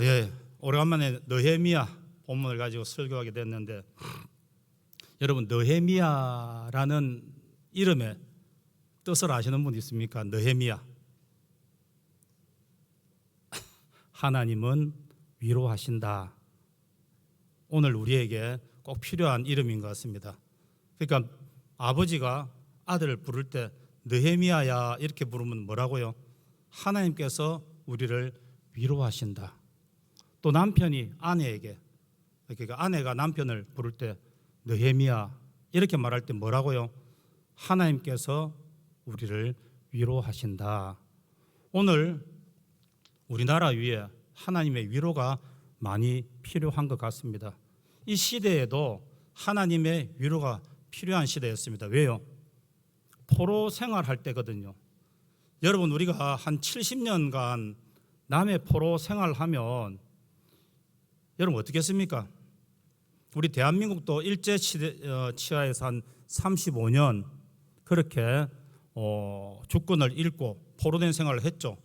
예, 오래간만에 느헤미야 본문을 가지고 설교하게 됐는데, 여러분 느헤미야라는 이름의 뜻을 아시는 분 있습니까? 느헤미야. 하나님은 위로하신다. 오늘 우리에게 꼭 필요한 이름인 것 같습니다. 그러니까 아버지가 아들을 부를 때 느헤미야야 이렇게 부르면 뭐라고요? 하나님께서 우리를 위로하신다. 또 남편이 아내에게, 그러니까 아내가 남편을 부를 때 느헤미야 이렇게 말할 때 뭐라고요? 하나님께서 우리를 위로하신다. 오늘 우리나라 위에 하나님의 위로가 많이 필요한 것 같습니다. 이 시대에도 하나님의 위로가 필요한 시대였습니다. 왜요? 포로 생활할 때거든요. 여러분, 우리가 한 70년간 남의 포로 생활하면 여러분 어떻게 했습니까? 우리 대한민국도 일제 치하에서 한 35년 그렇게 주권을 잃고 포로된 생활을 했죠.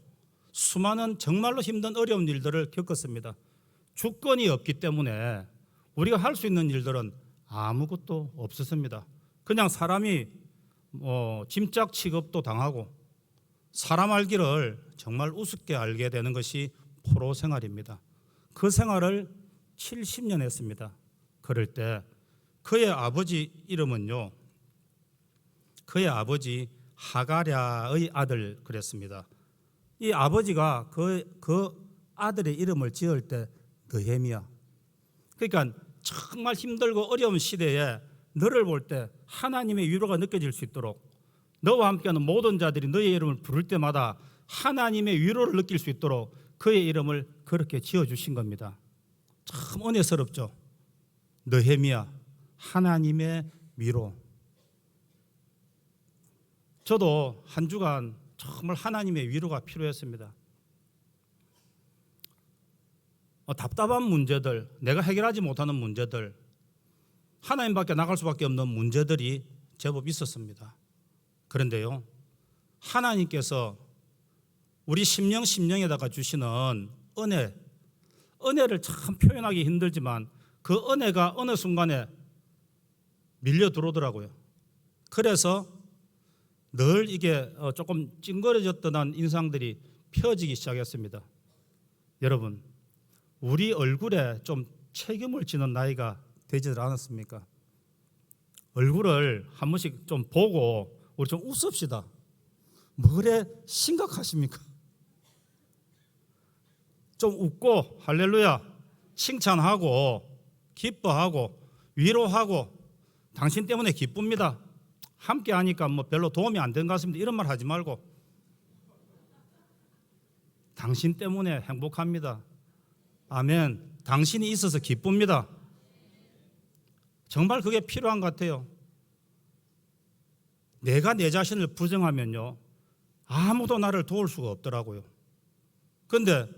수많은 정말로 힘든 어려운 일들을 겪었습니다. 주권이 없기 때문에 우리가 할 수 있는 일들은 아무것도 없었습니다. 그냥 사람이 짐짝 취급도 당하고 사람 알기를 정말 우습게 알게 되는 것이 포로 생활입니다. 그 생활을 70년 했습니다. 그럴 때 그의 아버지 이름은요, 그의 아버지 하가랴의 아들 그랬습니다. 이 아버지가 그 아들의 이름을 지을 때 느헤미야. 그러니까 정말 힘들고 어려운 시대에 너를 볼 때 하나님의 위로가 느껴질 수 있도록, 너와 함께하는 모든 자들이 너의 이름을 부를 때마다 하나님의 위로를 느낄 수 있도록 그의 이름을 그렇게 지어주신 겁니다. 참 은혜스럽죠. 느헤미야, 하나님의 위로. 저도 한 주간 정말 하나님의 위로가 필요했습니다. 답답한 문제들, 내가 해결하지 못하는 문제들, 하나님밖에 나갈 수밖에 없는 문제들이 제법 있었습니다. 그런데요, 하나님께서 우리 심령에다가 주시는 은혜를 참 표현하기 힘들지만 그 은혜가 어느 순간에 밀려 들어오더라고요. 그래서 늘 이게 조금 찡그러졌던 인상들이 펴지기 시작했습니다. 여러분, 우리 얼굴에 좀 책임을 지는 나이가 되지 않았습니까? 얼굴을 한 번씩 좀 보고 우리 좀 웃읍시다. 뭐 그래 심각하십니까? 좀 웃고 할렐루야 칭찬하고 기뻐하고 위로하고 당신 때문에 기쁩니다. 함께 하니까 뭐 별로 도움이 안 된 것 같습니다. 이런 말 하지 말고 당신 때문에 행복합니다. 아멘. 당신이 있어서 기쁩니다. 정말 그게 필요한 것 같아요. 내가 내 자신을 부정하면요, 아무도 나를 도울 수가 없더라고요. 그런데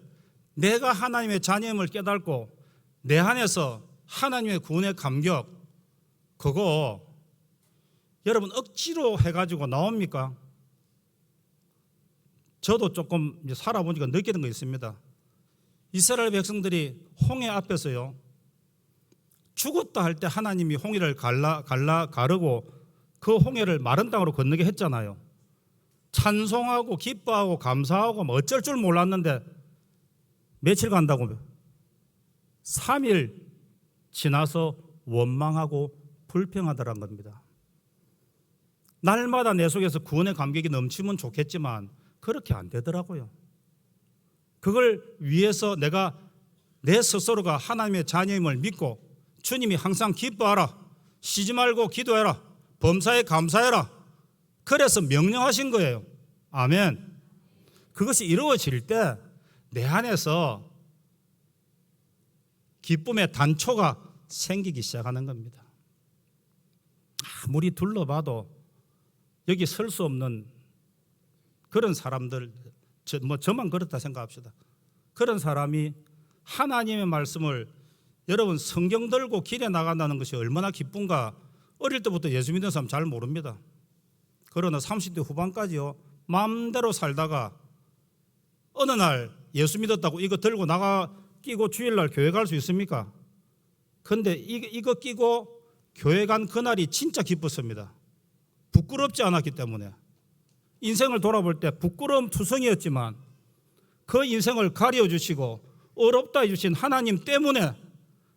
내가 하나님의 자녀임을 깨닫고 내 안에서 하나님의 구원의 감격, 그거 여러분 억지로 해가지고 나옵니까? 저도 조금 살아보니까 느끼는 거 있습니다. 이스라엘 백성들이 홍해 앞에서요, 죽었다 할 때 하나님이 홍해를 가르고 그 홍해를 마른 땅으로 건너게 했잖아요. 찬송하고 기뻐하고 감사하고 뭐 어쩔 줄 몰랐는데 며칠 간다고 3일 지나서 원망하고 불평하더란 겁니다. 날마다 내 속에서 구원의 감격이 넘치면 좋겠지만 그렇게 안 되더라고요. 그걸 위해서 내가 내 스스로가 하나님의 자녀임을 믿고 주님이 항상 기뻐하라, 쉬지 말고 기도해라, 범사에 감사해라, 그래서 명령하신 거예요. 아멘. 그것이 이루어질 때 내 안에서 기쁨의 단초가 생기기 시작하는 겁니다. 아무리 둘러봐도 여기 설 수 없는 그런 사람들, 저만 그렇다 생각합시다. 그런 사람이 하나님의 말씀을, 여러분 성경 들고 길에 나간다는 것이 얼마나 기쁜가. 어릴 때부터 예수 믿는 사람 잘 모릅니다. 그러나 30대 후반까지요, 마음대로 살다가 어느 날 예수 믿었다고 이거 들고 나가 끼고 주일날 교회 갈 수 있습니까? 근데 이거 끼고 교회 간 그날이 진짜 기뻤습니다. 부끄럽지 않았기 때문에. 인생을 돌아볼 때 부끄러움 투성이었지만 그 인생을 가려주시고 어렵다 해주신 하나님 때문에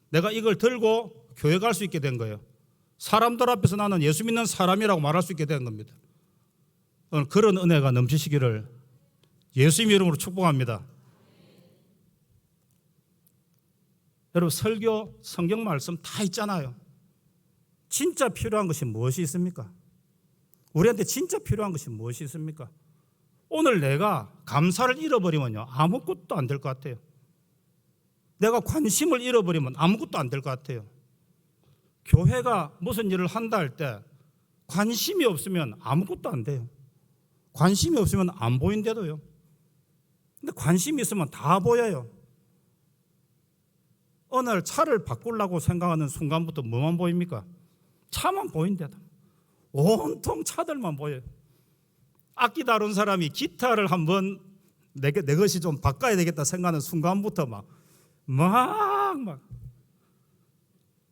내가 이걸 들고 교회 갈 수 있게 된 거예요. 사람들 앞에서 나는 예수 믿는 사람이라고 말할 수 있게 된 겁니다. 오늘 그런 은혜가 넘치시기를 예수님 이름으로 축복합니다. 여러분, 설교, 성경 말씀 다 있잖아요. 진짜 필요한 것이 무엇이 있습니까? 우리한테 진짜 필요한 것이 무엇이 있습니까? 오늘 내가 감사를 잃어버리면요, 아무것도 안 될 것 같아요. 내가 관심을 잃어버리면 아무것도 안 될 것 같아요. 교회가 무슨 일을 한다 할 때 관심이 없으면 아무것도 안 돼요. 관심이 없으면 안 보인대도요. 근데 관심이 있으면 다 보여요. 어느 날 차를 바꾸려고 생각하는 순간부터 뭐만 보입니까? 차만 보인대도. 온통 차들만 보여요. 악기 다룬 사람이 기타를 한번 내 것이 좀 바꿔야 되겠다 생각하는 순간부터 막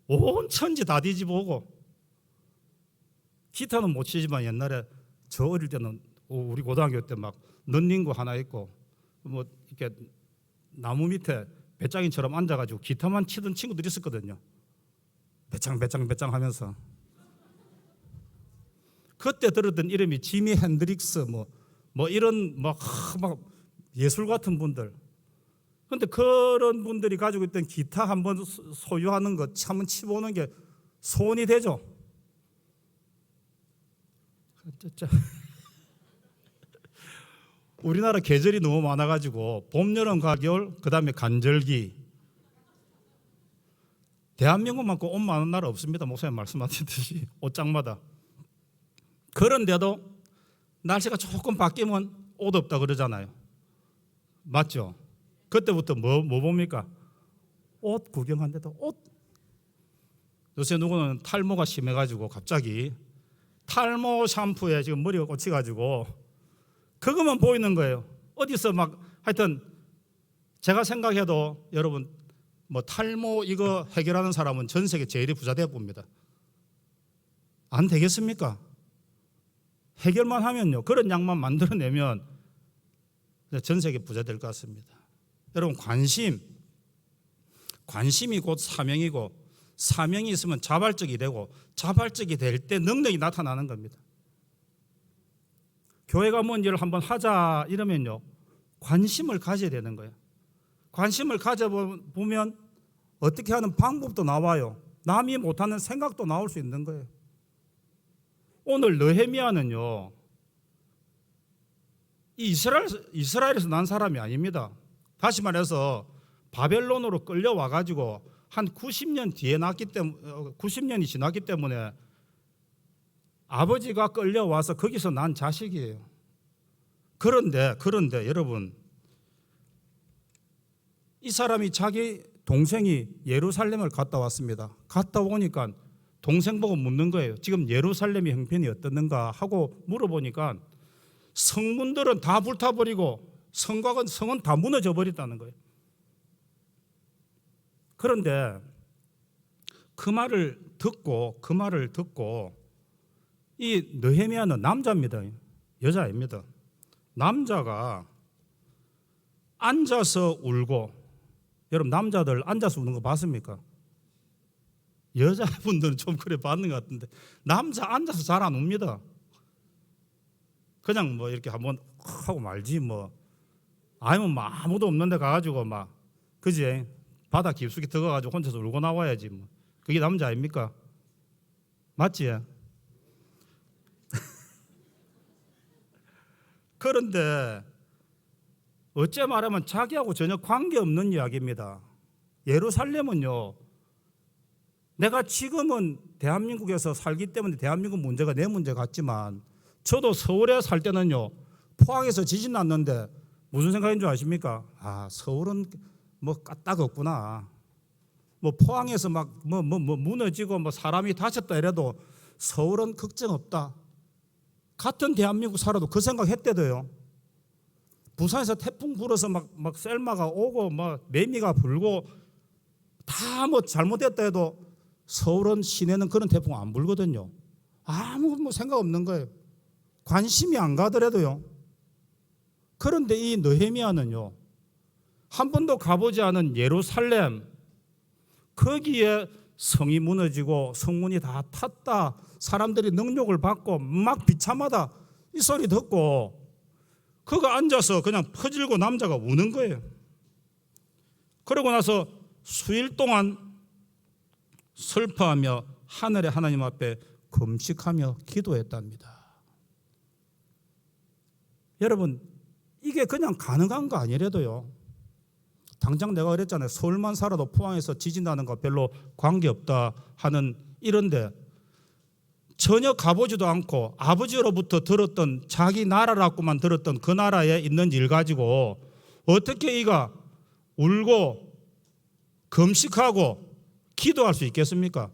온 천지 다 뒤집어오고. 기타는 못 치지만 옛날에 저 어릴 때는 우리 고등학교 때 막 런닝구 하나 있고 뭐 이렇게 나무 밑에 배짱이처럼 앉아가지고 기타만 치던 친구들이 있었거든요. 배짱 하면서. 그때 들었던 이름이 지미 핸드릭스 뭐 이런 막 예술 같은 분들. 그런데 그런 분들이 가지고 있던 기타 한번 소유하는 것 한번 치보는 게 소원이 되죠. 우리나라 계절이 너무 많아가지고 봄, 여름, 가겨울, 그 다음에 간절기. 대한민국만큼 옷 많은 나라 없습니다. 목사님 말씀하셨듯이 옷장마다. 그런데도 날씨가 조금 바뀌면 옷 없다 그러잖아요. 맞죠? 그때부터 뭐 봅니까? 옷 구경한데도 옷. 요새 누구는 탈모가 심해가지고 갑자기 탈모 샴푸에 지금 머리가 꽂혀가지고 그것만 보이는 거예요. 어디서 하여튼 제가 생각해도 여러분 탈모 이거 해결하는 사람은 전 세계 제일 부자 되어 봅니다. 안 되겠습니까? 해결만 하면요. 그런 약만 만들어내면 전 세계 부자 될 것 같습니다. 여러분, 관심이 곧 사명이고 사명이 있으면 자발적이 되고 자발적이 될 때 능력이 나타나는 겁니다. 교회가 뭔 일을 한번 하자 이러면요, 관심을 가져야 되는 거예요. 관심을 가져보면 어떻게 하는 방법도 나와요. 남이 못하는 생각도 나올 수 있는 거예요. 오늘 느헤미야는요, 이스라엘에서 난 사람이 아닙니다. 다시 말해서 바벨론으로 끌려와가지고 한 90년 뒤에 났기 때문에 90년이 지났기 때문에 아버지가 끌려와서 거기서 난 자식이에요. 그런데 여러분, 이 사람이 자기 동생이 예루살렘을 갔다 왔습니다. 갔다 오니까 동생 보고 묻는 거예요. 지금 예루살렘의 형편이 어떻는가 하고 물어보니까 성문들은 다 불타버리고 성은 다 무너져 버렸다는 거예요. 그런데 그 말을 듣고 이 느헤미야는 남자입니다. 여자 아닙니다. 남자가 앉아서 울고, 여러분 남자들 앉아서 우는 거 봤습니까? 여자분들은 좀 그래 봤는 것 같은데 남자 앉아서 잘 안 웁니다. 그냥 이렇게 한번 하고 말지 아니면 아무도 없는 데 가가지고 그지? 바다 깊숙이 들어가가지고 혼자서 울고 나와야지 그게 남자 아닙니까? 맞지? 그런데 어째 말하면 자기하고 전혀 관계없는 이야기입니다. 예루살렘은요, 내가 지금은 대한민국에서 살기 때문에 대한민국 문제가 내 문제 같지만 저도 서울에 살 때는요, 포항에서 지진 났는데 무슨 생각인 줄 아십니까? 서울은 까딱 없구나. 포항에서 무너지고 사람이 다쳤다 이래도 서울은 걱정 없다. 같은 대한민국 살아도 그 생각 했대도요. 부산에서 태풍 불어서 막 셀마가 오고 막 매미가 불고 다 뭐 잘못됐다 해도 서울은 시내는 그런 태풍 안 불거든요. 아무 뭐 생각 없는 거예요. 관심이 안 가더라도요. 그런데 이 느헤미야는요, 한 번도 가보지 않은 예루살렘, 거기에 성이 무너지고 성문이 다 탔다, 사람들이 능욕을 받고 막 비참하다, 이 소리 듣고 그거 앉아서 그냥 퍼질고 남자가 우는 거예요. 그러고 나서 수일 동안 슬퍼하며 하늘의 하나님 앞에 금식하며 기도했답니다. 여러분, 이게 그냥 가능한 거 아니래도요, 당장 내가 그랬잖아요. 서울만 살아도 포항에서 지진 나는 거 별로 관계없다 하는 이런데 전혀 가보지도 않고 아버지로부터 들었던, 자기 나라라고만 들었던 그 나라에 있는 일 가지고 어떻게 이가 울고 금식하고 기도할 수 있겠습니까?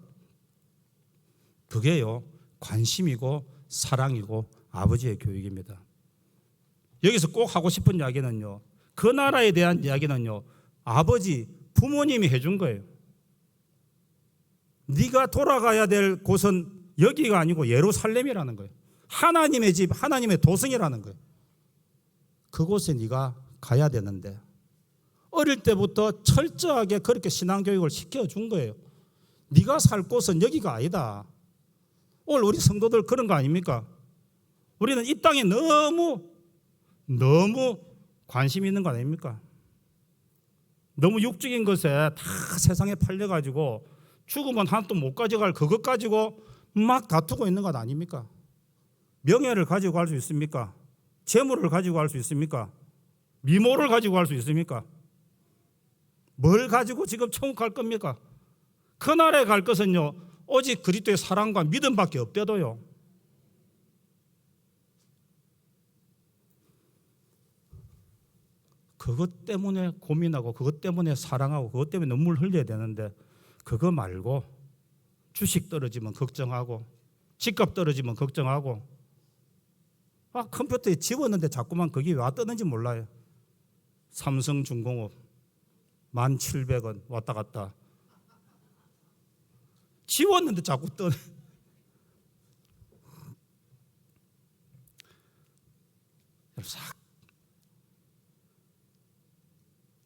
그게요, 관심이고 사랑이고 아버지의 교육입니다. 여기서 꼭 하고 싶은 이야기는요, 그 나라에 대한 이야기는요, 아버지, 부모님이 해준 거예요. 네가 돌아가야 될 곳은 여기가 아니고 예루살렘이라는 거예요. 하나님의 집, 하나님의 도성이라는 거예요. 그곳에 네가 가야 되는데 어릴 때부터 철저하게 그렇게 신앙교육을 시켜준 거예요. 네가 살 곳은 여기가 아니다. 오늘 우리 성도들 그런 거 아닙니까? 우리는 이 땅에 너무 관심 있는 거 아닙니까? 너무 육적인 것에 다 세상에 팔려가지고 죽으면 하나도 못 가져갈 그것 가지고 막 다투고 있는 것 아닙니까? 명예를 가지고 갈 수 있습니까? 재물을 가지고 갈 수 있습니까? 미모를 가지고 갈 수 있습니까? 뭘 가지고 지금 천국 갈 겁니까? 그 나라에 갈 것은요, 오직 그리스도의 사랑과 믿음밖에 없대도요. 그것 때문에 고민하고 그것 때문에 사랑하고 그것 때문에 눈물 흘려야 되는데 그거 말고 주식 떨어지면 걱정하고 집값 떨어지면 걱정하고 컴퓨터에 집었는데 자꾸만 그게 왜 뜨는지 몰라요. 삼성중공업 1,700원 왔다 갔다 지웠는데 자꾸 뜨네. 싹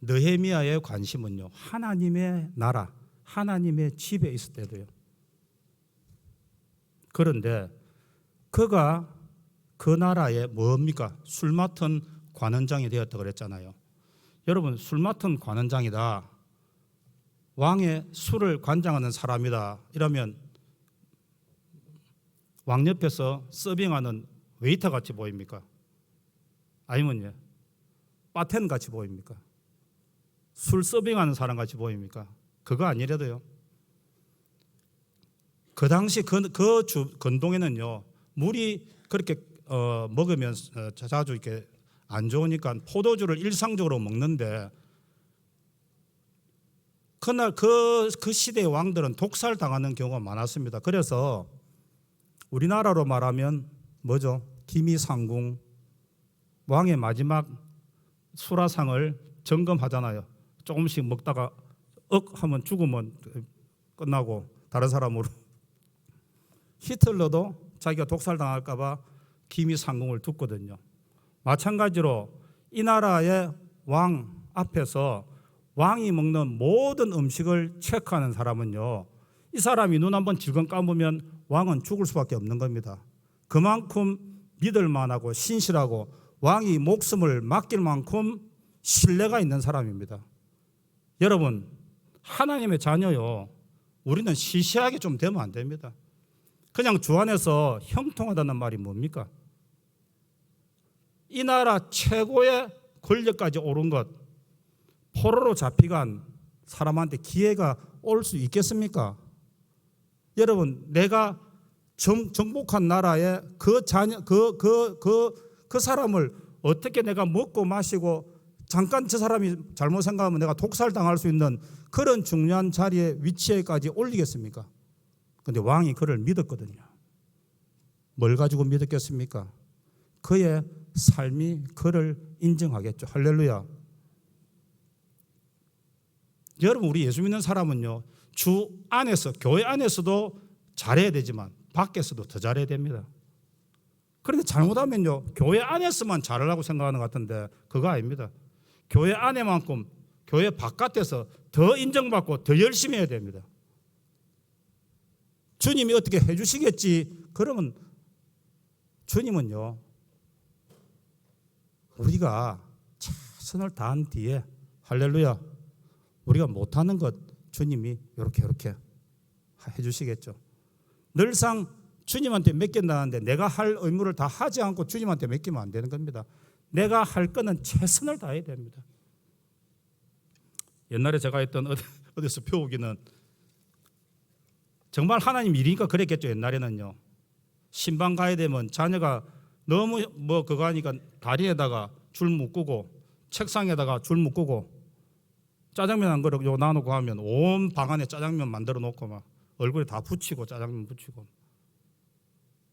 느헤미야의 관심은요, 하나님의 나라, 하나님의 집에 있을 때도요. 그런데 그가 그 나라의 뭡니까? 술 맡은 관원장이 되었다 그랬잖아요. 여러분, 술 맡은 관원장이다, 왕의 술을 관장하는 사람이다 이러면 왕 옆에서 서빙하는 웨이터 같이 보입니까? 아니면 바텐 같이 보입니까? 술 서빙하는 사람 같이 보입니까? 그거 아니래도요. 그 당시 근동에는요, 물이 그렇게 먹으면 자주 이렇게 안 좋으니까 포도주를 일상적으로 먹는데 그날 그 시대의 왕들은 독살 당하는 경우가 많았습니다. 그래서 우리나라로 말하면 뭐죠? 기미상궁, 왕의 마지막 수라상을 점검하잖아요. 조금씩 먹다가 하면 죽으면 끝나고 다른 사람으로. 히틀러도 자기가 독살 당할까 봐 기미상궁을 뒀거든요. 마찬가지로 이 나라의 왕 앞에서 왕이 먹는 모든 음식을 체크하는 사람은요, 이 사람이 눈 한번 질끈 감으면 왕은 죽을 수밖에 없는 겁니다. 그만큼 믿을 만하고 신실하고 왕이 목숨을 맡길 만큼 신뢰가 있는 사람입니다. 여러분, 하나님의 자녀요, 우리는 시시하게 좀 되면 안 됩니다. 그냥 주 안에서 형통하다는 말이 뭡니까? 이 나라 최고의 권력까지 오른 것, 포로로 잡혀간 사람한테 기회가 올 수 있겠습니까? 여러분, 내가 정복한 나라의 그 자녀, 그 사람을 어떻게 내가 먹고 마시고 잠깐 저 사람이 잘못 생각하면 내가 독살당할 수 있는 그런 중요한 자리에 위치에까지 올리겠습니까? 그런데 왕이 그를 믿었거든요. 뭘 가지고 믿었겠습니까? 그의 삶이 그를 인정하겠죠. 할렐루야. 여러분, 우리 예수 믿는 사람은요, 주 안에서, 교회 안에서도 잘해야 되지만 밖에서도 더 잘해야 됩니다. 그런데 잘못하면요, 교회 안에서만 잘하려고 생각하는 것 같은데 그거 아닙니다. 교회 안에만큼 교회 바깥에서 더 인정받고 더 열심히 해야 됩니다. 주님이 어떻게 해주시겠지? 그러면 주님은요, 우리가 최선을 다한 뒤에, 할렐루야, 우리가 못하는 것 주님이 이렇게 해주시겠죠. 늘상 주님한테 맡긴다는데 내가 할 의무를 다 하지 않고 주님한테 맡기면 안 되는 겁니다. 내가 할 거는 최선을 다해야 됩니다. 옛날에 제가 했던 어디서 배우기는, 정말 하나님 일이니까 그랬겠죠. 옛날에는요, 신방 가야 되면 자녀가 너무 그거 하니까 다리에다가 줄 묶고 책상에다가 줄 묶고 짜장면 한 그릇 요 놔놓고 하면 온 방 안에 짜장면 만들어 놓고 막 얼굴에 다 붙이고 짜장면 붙이고,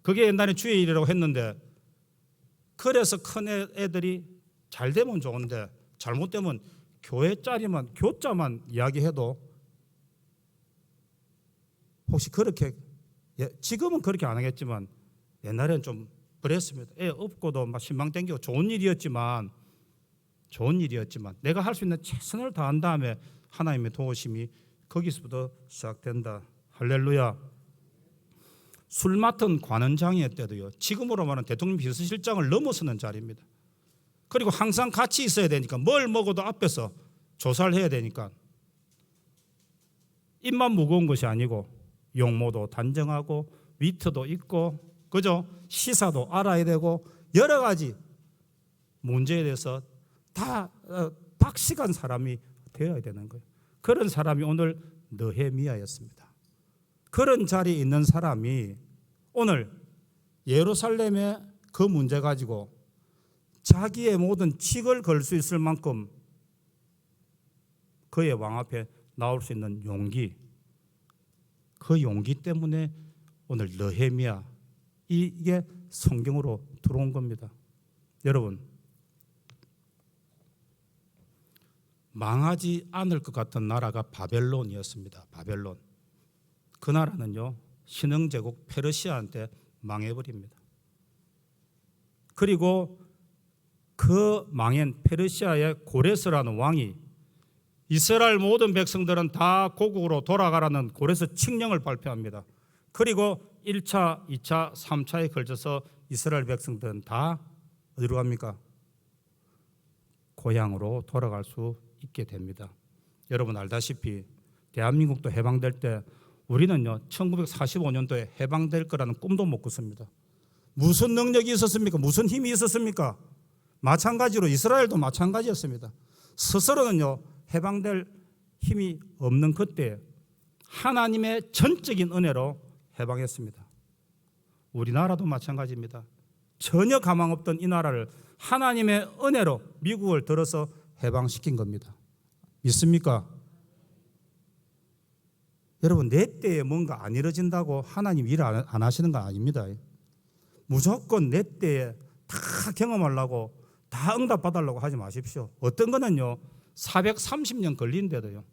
그게 옛날에 주의 일이라고 했는데, 그래서 큰 애들이 잘 되면 좋은데 잘못되면 교회 짜리만, 교자만 이야기해도, 혹시 그렇게, 지금은 그렇게 안 하겠지만 옛날에는 좀 그랬습니다. 애 없고도 막 신방 땡기고 좋은 일이었지만 내가 할 수 있는 최선을 다한 다음에 하나님의 도우심이 거기서부터 시작된다. 할렐루야. 술 맡은 관원장의 때도요, 지금으로 말하는 대통령 비서실장을 넘어서는 자리입니다. 그리고 항상 같이 있어야 되니까, 뭘 먹어도 앞에서 조사를 해야 되니까 입만 무거운 것이 아니고 용모도 단정하고 위트도 있고, 그죠? 시사도 알아야 되고 여러 가지 문제에 대해서 다 박식한 사람이 되어야 되는 거예요. 그런 사람이 오늘 느헤미야였습니다. 그런 자리에 있는 사람이 오늘 예루살렘의 그 문제 가지고 자기의 모든 직을 걸 수 있을 만큼 그의 왕 앞에 나올 수 있는 용기, 그 용기 때문에 오늘 느헤미야, 이게 성경으로 들어온 겁니다. 여러분, 망하지 않을 것 같은 나라가 바벨론이었습니다. 바벨론. 그 나라는요, 신흥제국 페르시아한테 망해버립니다. 그리고 그 망한 페르시아의 고레스라는 왕이 이스라엘 모든 백성들은 다 고국으로 돌아가라는 고레스 칙령을 발표합니다. 그리고 1차, 2차, 3차에 걸쳐서 이스라엘 백성들은 다 어디로 갑니까? 고향으로 돌아갈 수 있게 됩니다. 여러분 알다시피 대한민국도 해방될 때 우리는요, 1945년도에 해방될 거라는 꿈도 못 꿨습니다. 무슨 능력이 있었습니까? 무슨 힘이 있었습니까? 마찬가지로 이스라엘도 마찬가지였습니다. 스스로는요, 해방될 힘이 없는 그때 하나님의 전적인 은혜로 해방했습니다. 우리나라도 마찬가지입니다. 전혀 가망 없던 이 나라를 하나님의 은혜로 미국을 들어서 해방시킨 겁니다. 믿습니까? 여러분, 내 때에 뭔가 안 이루어진다고 하나님 일 안 하시는 거 아닙니다. 무조건 내 때에 다 경험하려고, 다 응답받으려고 하지 마십시오. 어떤 거는요, 430년 걸린대도요.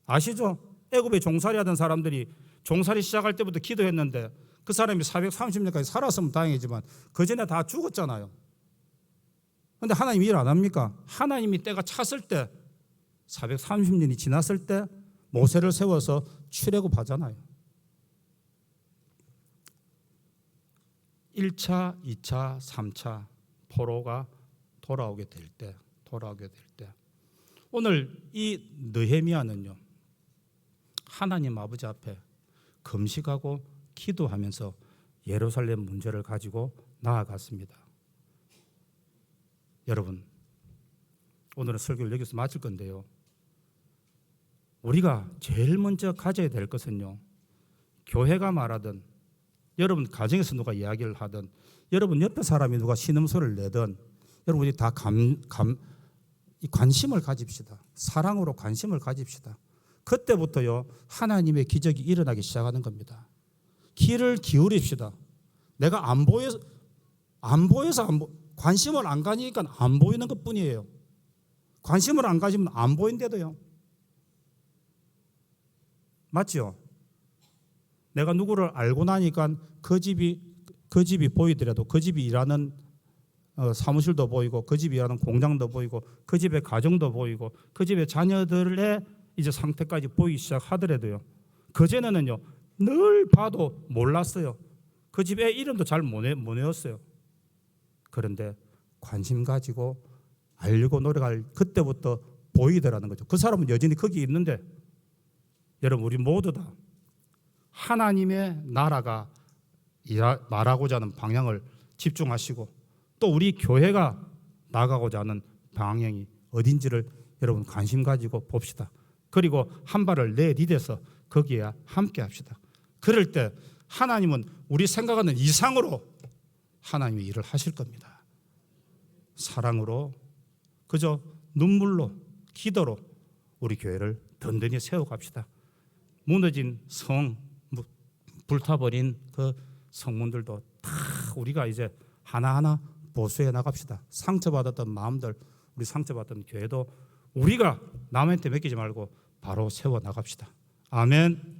아시죠? 애굽에 종살이 하던 사람들이 종살이 시작할 때부터 기도했는데 그 사람이 430년까지 살았으면 다행이지만 그 전에 다 죽었잖아요. 그런데 하나님 일 안 합니까? 하나님이 때가 찼을 때, 430년이 지났을 때 모세를 세워서 출애굽하잖아요. 1차, 2차, 3차 포로가 돌아오게 될 때 오늘 이 느헤미야는요, 하나님 아버지 앞에 금식하고 기도하면서 예루살렘 문제를 가지고 나아갔습니다. 여러분, 오늘은 설교를 여기서 마칠 건데요, 우리가 제일 먼저 가져야 될 것은요, 교회가 말하든, 여러분 가정에서 누가 이야기를 하든, 여러분 옆에 사람이 누가 신음소리를 내든, 여러분 우리 다 관심을 가집시다. 사랑으로 관심을 가집시다. 그때부터요, 하나님의 기적이 일어나기 시작하는 겁니다. 귀를 기울입시다. 내가 안 보여서 관심을 안 가니까 안 보이는 것뿐이에요. 관심을 안 가지면 안 보인대도요. 맞죠? 내가 누구를 알고 나니까 그 집이 보이더라도 그 집이 일하는 사무실도 보이고 그 집이 일하는 공장도 보이고 그 집의 가정도 보이고 그 집의 자녀들의 이제 상태까지 보이기 시작하더라도요. 그전에는요 늘 봐도 몰랐어요. 그 집의 이름도 잘 못 외웠어요. 그런데 관심 가지고 알려고 노력할 그때부터 보이더라는 거죠. 그 사람은 여전히 거기 있는데 여러분 우리 모두 다 하나님의 나라가 말하고자 하는 방향을 집중하시고 또 우리 교회가 나가고자 하는 방향이 어딘지를 여러분 관심 가지고 봅시다. 그리고 한 발을 내디뎌서 거기에 함께 합시다. 그럴 때 하나님은 우리 생각하는 이상으로 하나님이 일을 하실 겁니다. 사랑으로 그저 눈물로 기도로 우리 교회를 든든히 세워갑시다. 무너진 성, 불타버린 그 성문들도 다 우리가 이제 하나하나 보수해 나갑시다. 상처받았던 마음들, 우리 상처받았던 교회도 우리가 남한테 맡기지 말고 바로 세워 나갑시다. 아멘.